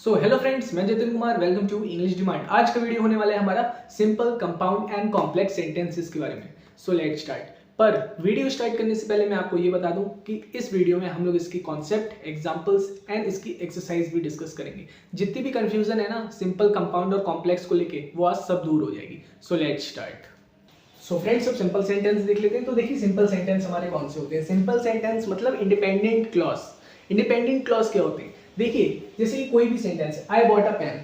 सो hello friends, मैं Jatin Kumar. Welcome to English Demand. आज का वीडियो होने वाला है हमारा simple, compound and complex sentences के बारे में। So let's start. पर वीडियो स्टार्ट करने से पहले मैं आपको ये बता दूं कि इस वीडियो में हम लोग इसकी कॉन्सेप्ट, एग्जांपल्स एंड इसकी एक्सरसाइज भी डिस्कस करेंगे। जितनी भी कंफ्यूजन है ना सिंपल, कंपाउंड और कॉम्प्लेक्स को लेके, वो आज सब दूर हो जाएगी। सो लेट्स स्टार्ट। सो फ्रेंड्स, अब सिंपल सेंटेंस देख लेते हैं। तो देखिए, सिंपल सेंटेंस हमारे कौन से होते हैं। सिंपल सेंटेंस मतलब इंडिपेंडेंट क्लॉज। इंडिपेंडेंट क्लॉज क्या होते हैं? देखिए, जैसे कि कोई भी सेंटेंस है, आई बॉट अ पेन,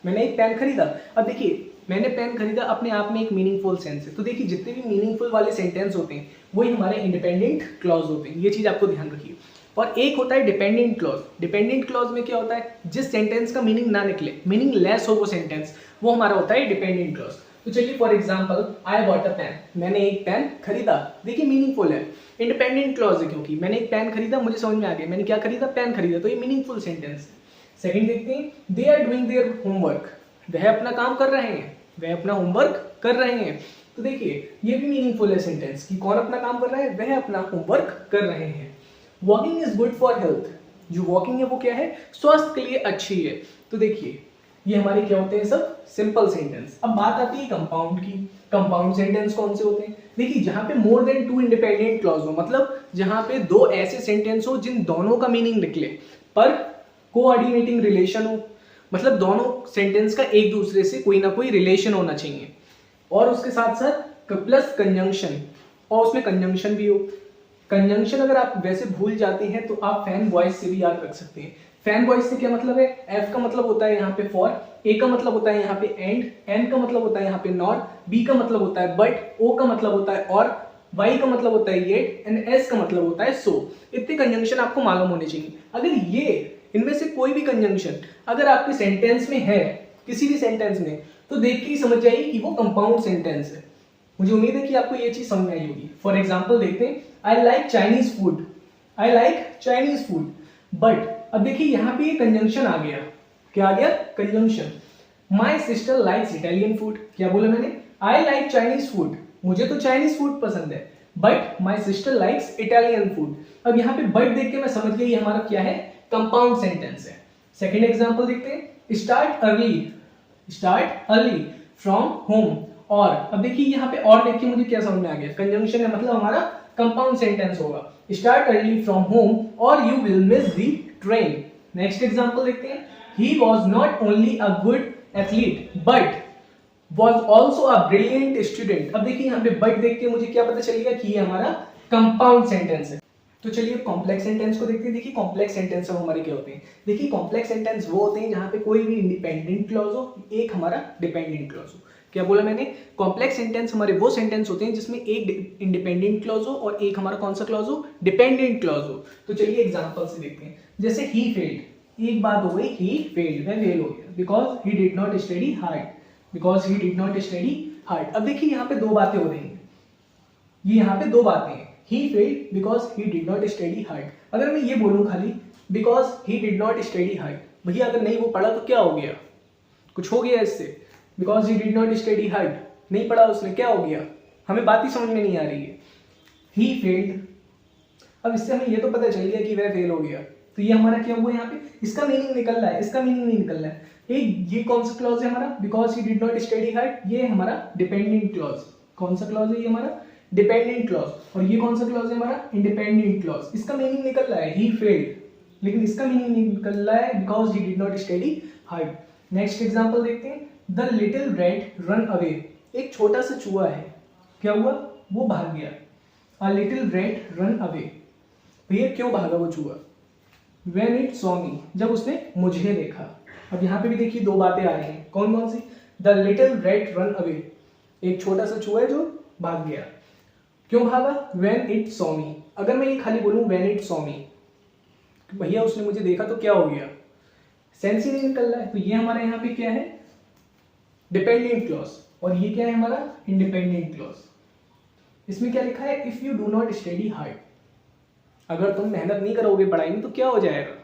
मैंने एक पेन खरीदा। अब देखिए, मैंने पेन खरीदा अपने आप में एक मीनिंगफुल सेंस है। तो देखिए, जितने भी मीनिंगफुल वाले सेंटेंस होते हैं वही हमारे इंडिपेंडेंट क्लॉज होते हैं। ये चीज आपको ध्यान रखिए। और एक होता है डिपेंडेंट क्लॉज। डिपेंडेंट क्लॉज में क्या होता है, जिस सेंटेंस का मीनिंग ना निकले, मीनिंग लेस हो वो सेंटेंस, वो हमारा होता है डिपेंडेंट क्लॉज। तो चलिए, for example, I bought a pen, मैंने एक पेन खरीदा। देखिए, मीनिंगफुल है, इंडिपेंडेंट क्लॉज है, क्योंकि मैंने एक पेन खरीदा, मुझे समझ में आ गया मैंने क्या खरीदा, पेन खरीदा, तो ये मीनिंगफुल सेंटेंस है। सेकंड देखते हैं, they are doing their homework, वह अपना काम कर रहे हैं, वह अपना होमवर्क कर रहे हैं। तो देखिए, ये भी मीनिंगफुल है सेंटेंस कि कौन अपना काम कर रहा है, वह अपना होमवर्क कर रहे हैं। Walking is good for health, जो वॉकिंग है वो क्या है, स्वास्थ्य के लिए अच्छी है। तो देखिए, ये हमारे क्या होते हैं, सब सिंपल सेंटेंस। अब बात आती है कंपाउंड की। कंपाउंड सेंटेंस कौन से होते हैं? देखिए, जहां पे more than two independent clause हो, मतलब जहां पे दो ऐसे सेंटेंस हो जिन दोनों का मीनिंग निकले पर कोऑर्डिनेटिंग रिलेशन हो, मतलब दोनों सेंटेंस का एक दूसरे से कोई ना कोई रिलेशन होना चाहिए, और उसके साथ साथ प्लस कंजंक्शन, और उसमें कंजंक्शन भी हो। कंजंक्शन अगर आप वैसे भूल जाते हैं तो आप फैन वॉइस से भी याद रख सकते हैं। फैन वॉइस से क्या मतलब है, एफ का मतलब होता है यहाँ पे फॉर, ए का मतलब होता है यहाँ पे एंड, एन का मतलब होता है यहाँ पे नॉट, बी का मतलब होता है बट, ओ का मतलब होता है और, वाई का मतलब होता है येट, एंड एस का मतलब होता है सो। इतने कंजंक्शन आपको मालूम होने चाहिए। अगर ये इनमें से कोई भी कंजंक्शन अगर आपके सेंटेंस में है, किसी भी सेंटेंस में, तो देख के ही समझ जाइए कि वो कंपाउंड सेंटेंस है। मुझे उम्मीद है कि आपको ये चीज समझ में आई होगी। फॉर एग्जाम्पल देखते हैं, I like Chinese food, I like Chinese food, but अब देखिए यहाँ पे ये कंजंक्शन आ गया। क्या आ गया? Conjunction. My sister likes Italian food, क्या बोला मैंने, आई लाइक चाइनीज फूड, मुझे तो चाइनीज फूड पसंद है, but my sister likes Italian food. अब यहाँ पे बट देख के मैं समझ गया ये हमारा क्या है, कंपाउंड सेंटेंस है। सेकेंड एग्जाम्पल देखते हैं, स्टार्ट अर्ली फ्रॉम होम। और अब देखिए यहाँ पे और देख के मुझे क्या समझ में आ गया, कंजंक्शन है, मतलब हमारा कंपाउंड सेंटेंस होगा। स्टार्ट अर्ली फ्रॉम होम और you will miss the train. Next example देखते हैं, he was not only a good athlete but was also a brilliant student. अब देखिए यहाँ पे बट देख के मुझे क्या पता चलेगा कि ये हमारा कंपाउंड सेंटेंस है। तो चलिए कॉम्प्लेक्स सेंटेंस को देखते हैं। देखिए, कॉम्प्लेक्स सेंटेंस हमारे क्या होते हैं। देखिए, कॉम्प्लेक्स सेंटेंस वो होते हैं जहां पे कोई भी इंडिपेंडेंट क्लॉज हो, एक हमारा डिपेंडेंट क्लॉज हो। क्या बोला मैंने? कॉम्प्लेक्स सेंटेंस हमारे वो सेंटेंस होते हैं जिसमें एक इंडिपेंडेंट क्लॉज हो और एक हमारा कौन सा क्लॉज हो, डिपेंडेंट क्लॉज हो। तो चलिए एग्जांपल से देखते हैं। जैसे ही फेल्ड, एक बात हो गई, ही फेल्ड, वह फेल हो गया, because he did not study hard, because he did not study hard. अब देखिए यहाँ पे दो बातें हो रही हैं, ये यहाँ पे दो बातें हैं, he failed because he did not study hard। अगर मैं ये बोलूं खाली because he did not study hard, भैया अगर नहीं वो पढ़ा तो क्या हो गया, कुछ हो गया इससे। because he did not study hard, नहीं पढ़ा उसने, क्या हो गया, हमें बात ही समझ में नहीं आ रही है। he failed, अब इससे हमें ये तो पता चल गया कि वह फेल हो गया। तो ये हमारा क्या हुआ, यहाँ पे इसका मीनिंग निकल रहा है, इसका मीनिंग नहीं निकल रहा है। एक ये कौन सा क्लॉज है हमारा, because he did not study hard, ये हमारा डिपेंडेंट क्लॉज। कौन सा क्लॉज है ये हमारा, डिपेंडेंट क्लॉज। और ये कौन सा क्लॉज है हमारा, इंडिपेंडेंट क्लॉज। इसका मीनिंग निकल रहा है ही फेल्ड, लेकिन इसका मीनिंग नहीं निकल रहा है because he did not study hard. Next example देखते हैं, the little rat run away, एक छोटा सा चूहा है, क्या हुआ, वो भाग गया। A little rat run away, भैया क्यों भागा वो चूहा, When it saw me, जब उसने मुझे देखा। अब यहाँ पे भी देखिए दो बातें आ रही हैं, कौन कौन सी, the little rat run away, एक छोटा सा चूहा है जो भाग गया, क्यों भागा, When it saw me। अगर मैं ये खाली बोलूं When it saw me, भैया उसने मुझे देखा तो क्या हो गया, सेंस ही नहीं निकल रहा है। तो ये हमारा यहाँ पे क्या है, डिपेंडेंट क्लॉज, और ये क्या है हमारा, इंडिपेंडेंट क्लॉज। इसमें क्या लिखा है, if you do not study hard, अगर तुम मेहनत नहीं करोगे पढ़ाई में तो क्या हो जाएगा।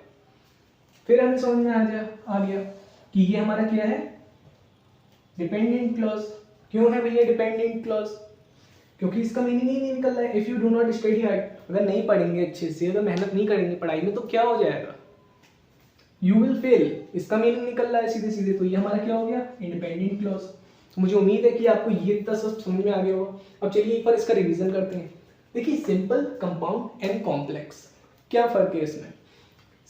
फिर हमें समझ में आ गया कि ये हमारा क्या है, डिपेंडेंट क्लॉज। क्यों है भैया डिपेंडेंट क्लॉज, क्योंकि इसका मीनिंग ही नहीं निकल रहा है। If you do not study hard, अगर नहीं पढ़ेंगे अच्छे से, अगर मेहनत नहीं करेंगे पढ़ाई में तो क्या हो जाएगा, यू विल फेल, इसका मीनिंग निकल रहा है सीधे सीधे, तो ये हमारा क्या हो गया, इंडिपेंडेंट क्लॉज। तो मुझे उम्मीद है कि आपको ये इतना सब समझ में आ गया होगा। अब चलिए एक बार इसका रिवीजन करते हैं। देखिए सिंपल, कंपाउंड एंड कॉम्प्लेक्स, क्या फर्क है इसमें।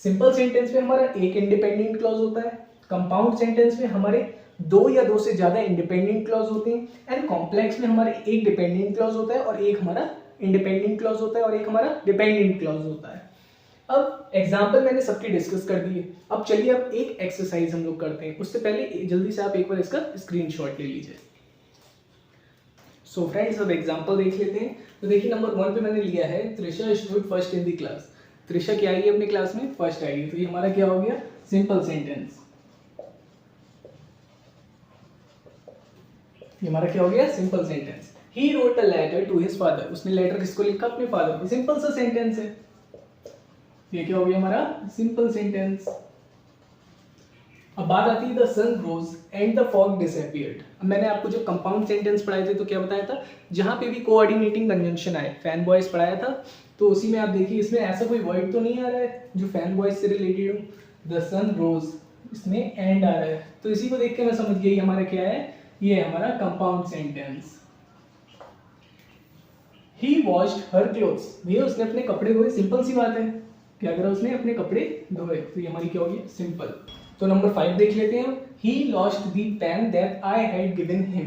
सिंपल सेंटेंस में हमारा एक इंडिपेंडेंट क्लॉज होता है, कंपाउंड सेंटेंस में हमारे दो या दो से ज्यादा इंडिपेंडेंट क्लॉज होते हैं, एंड कॉम्प्लेक्स में हमारे एक डिपेंडेंट क्लॉज होता है और एक हमारा इंडिपेंडेंट क्लॉज होता है और एक हमारा डिपेंडेंट क्लॉज होता है। अब एग्जाम्पल मैंने सबकी डिस्कस कर दिए। अब चलिए अब एक एक्सरसाइज हम लोग करते हैं, उससे पहले जल्दी से आप एक बार इसका स्क्रीनशॉट ले लीजिए। सो फ्रेंड्स अब एग्जाम्पल देख लेते हैं। तो देखिए नंबर 1 पे मैंने लिया है Trisha stood first in the class. Trisha क्या आएगी अपनी क्लास में, फर्स्ट आएगी। तो ये हमारा क्या हो गया, सिंपल सेंटेंस। ये हमारा क्या हो गया, simple sentence. He wrote a letter to his father, उसने लेटर किसको लिखा, अपने फादर को। सिंपल सा सेंटेंस है, ये क्या हो गया हमारा, सिंपल सेंटेंस। अब बात आती है the sun rose and the fog disappeared. अब मैंने आपको जो कंपाउंड सेंटेंस पढ़ाए थे तो क्या बताया था, जहां पे भी कोऑर्डिनेटिंग कंजंक्शन आए, फैन बॉयज पढ़ाया था, तो उसी में आप देखिए इसमें ऐसा कोई वर्ड तो नहीं आ रहा है जो फैन बॉयज से रिलेटेड हो। द सन रोज, इसमें एंड आ रहा है, तो इसी को देख के मैं समझ गया हमारा क्या है, ये है हमारा कंपाउंड सेंटेंस। ही वॉश्ड हर क्लोथ्स, भैया उसने अपने कपड़े धोए, सिंपल सी बात है, क्या करा उसने, अपने कपड़े धोए, तो ये हमारी क्या होगी, सिंपल। तो नंबर 5 देख लेते हैं। He lost the pen that I had given him,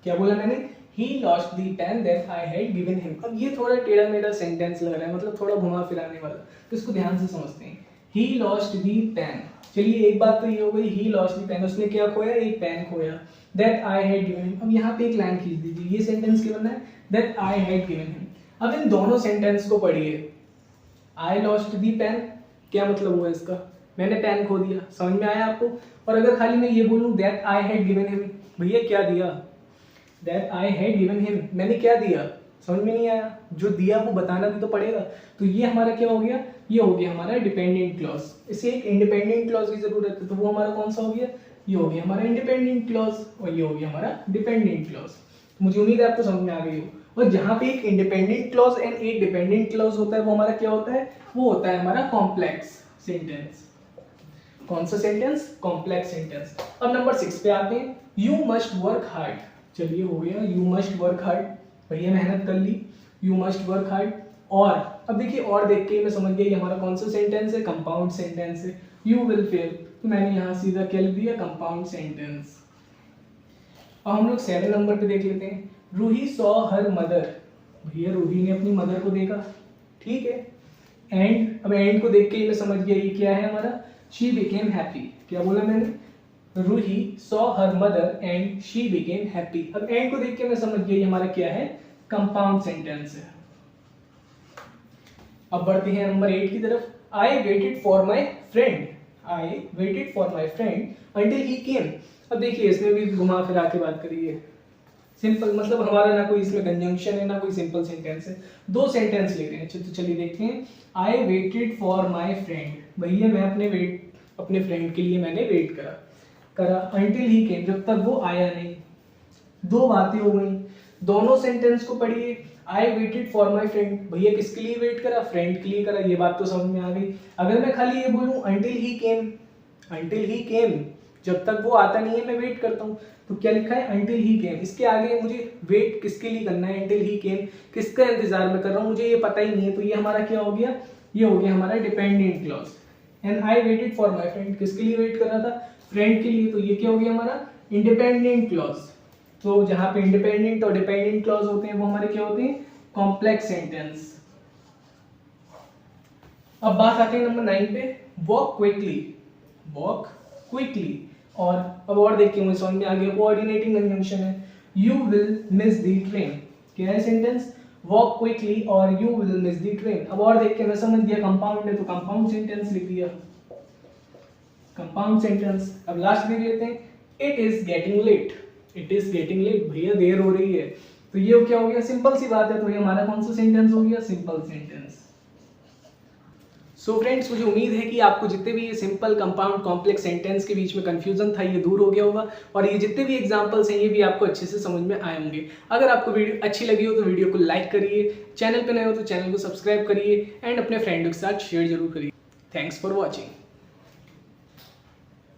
क्या बोला मैंने, he lost the pen that I had given him. अब ये थोड़ा टेढ़ा मेढ़ा सेंटेंस लग रहा है, मतलब थोड़ा घुमा फिराने वाला, तो इसको ध्यान से समझते हैं। ही लॉस्ट द पेन, चलिए एक बात तो ये हो गई, ही लॉस्ट द पेन, उसने क्या खोया, एक पेन खोया। That I had given him, अब यहाँ पे एक लाइन खींच दीजिए, ये सेंटेंस क्या बनना है, that I had given him. अब इन दोनों सेंटेंस को पढ़िए। आई लॉस्ट दी पेन, क्या मतलब हुआ इसका, मैंने पेन खो दिया, समझ में आया आपको। और अगर खाली मैं ये बोलूं that I had given him, भैया क्या दिया, that I had given him, मैंने क्या दिया, समझ में नहीं आया, जो दिया वो बताना भी तो पड़ेगा। तो ये हमारा क्या हो गया, ये हो गया हमारा डिपेंडेंट क्लॉज। इसे एक इंडिपेंडेंट क्लॉज की जरूरत है, तो वो हमारा कौन सा हो गया, ये हो गया हमारा इंडिपेंडेंट क्लॉज, और ये हो गया हमारा डिपेंडेंट क्लॉज। तो मुझे उम्मीद है आपको समझ में आ गई हो। और जहां पे एक इंडिपेंडेंट क्लॉज एंड एक डिपेंडेंट क्लॉज होता है, वो हमारा क्या होता है, वो होता है हमारा कॉम्प्लेक्स सेंटेंस। कौन सा सेंटेंस, कॉम्प्लेक्स सेंटेंस। अब नंबर 6 पे आते हैं। यू मस्ट वर्क हार्ड, चलिए हो गया, यू मस्ट वर्क हार्ड, भैया मेहनत कर ली, यू मस्ट वर्क हार्ड। और अब देखिए, और देख के मैं समझ गया ये हमारा कौन सा सेंटेंस है, कंपाउंड सेंटेंस है। यू विल फेल, तो मैंने यहाँ सीधा क्या लिख दिया, कंपाउंड सेंटेंस। अब हम लोग 7 नंबर पे देख लेते हैं। रूही सॉ हर मदर, भैया रूही ने अपनी मदर को देखा, ठीक है। एंड, अब एंड को देख के ही मैं समझ गया ये क्या है हमारा, शी बिकेम हैप्पी, क्या बोला मैंने, Ruhi saw her mother and she became happy. अब एंड को देख के मैं समझ गया ये हमारा क्या है, कंपाउंड सेंटेंस है। अब बढ़ते हैं नंबर 8 की तरफ। I waited for my friend, I waited for my friend until he came. अब देखिए इसमें भी घुमा फिरा के बात करिए, सिंपल, मतलब हमारा ना कोई इसमें कंजंक्शन है ना कोई सिंपल सेंटेंस है, दो सेंटेंस ले रहे हैं। तो चलिए देखते हैं। आई वेटेड फॉर माई फ्रेंड, भैया मैं अपने फ्रेंड के लिए मैंने वेट करा अंटिल ही केम, जब तक वो आया नहीं। दो बातें हो गई, दोनों सेंटेंस को पढ़िए। आई वेटेड फॉर माई फ्रेंड, भैया किसके लिए वेट करा, फ्रेंड के लिए करा, ये बात तो समझ में आ गई। अगर मैं खाली ये बोलूं अंटिल ही केम, जब तक वो आता नहीं है मैं वेट करता हूँ, तो क्या लिखा है, अंटिल ही केम। इसके आगे मुझे वेट किसके लिए करना है, अंटिल ही केम, किसका इंतजार में कर रहा हूँ, मुझे ये पता ही नहीं है, तो ये हमारा क्या हो गया, ये हो गया हमारा dependent clause. And I waited for my friend, किसके लिए वेट कर रहा था, फ्रेंड के लिए, तो ये क्या हो गया हमारा इंडिपेंडेंट क्लॉज। तो जहां पे इंडिपेंडेंट और डिपेंडेंट क्लॉज होते हैं वो हमारे क्या होते हैं, कॉम्प्लेक्स सेंटेंस। अब बात आती है नंबर 9 पे। वॉक क्विकली, और अब और देखिए मुझे समझ में आ गया, कोऑर्डिनेटिंग कंजंक्शन है। You will miss the train, क्या है सेंटेंस, वॉक क्विकली और you will miss the train. अब और देख के मैं समझ गया कंपाउंड है, तो कंपाउंड सेंटेंस लिख दिया, कंपाउंड सेंटेंस। अब लास्ट देख लेते हैं। इट इज गेटिंग लेट, भैया देर हो रही है, तो ये क्या हो गया, सिंपल सी बात है, तो ये हमारा कौन सा सेंटेंस हो गया, सिंपल सेंटेंस। सो फ्रेंड्स, मुझे उम्मीद है कि आपको जितने भी ये सिंपल, कंपाउंड, कॉम्प्लेक्स सेंटेंस के बीच में कंफ्यूजन था ये दूर हो गया होगा, और ये जितने भी एग्जांपल्स हैं ये भी आपको अच्छे से समझ में आए होंगे। अगर आपको वीडियो अच्छी लगी हो तो वीडियो को लाइक करिए, चैनल पे नए हो तो चैनल को सब्सक्राइब करिए, एंड अपने फ्रेंडों के साथ शेयर जरूर करिए। Thanks for watching.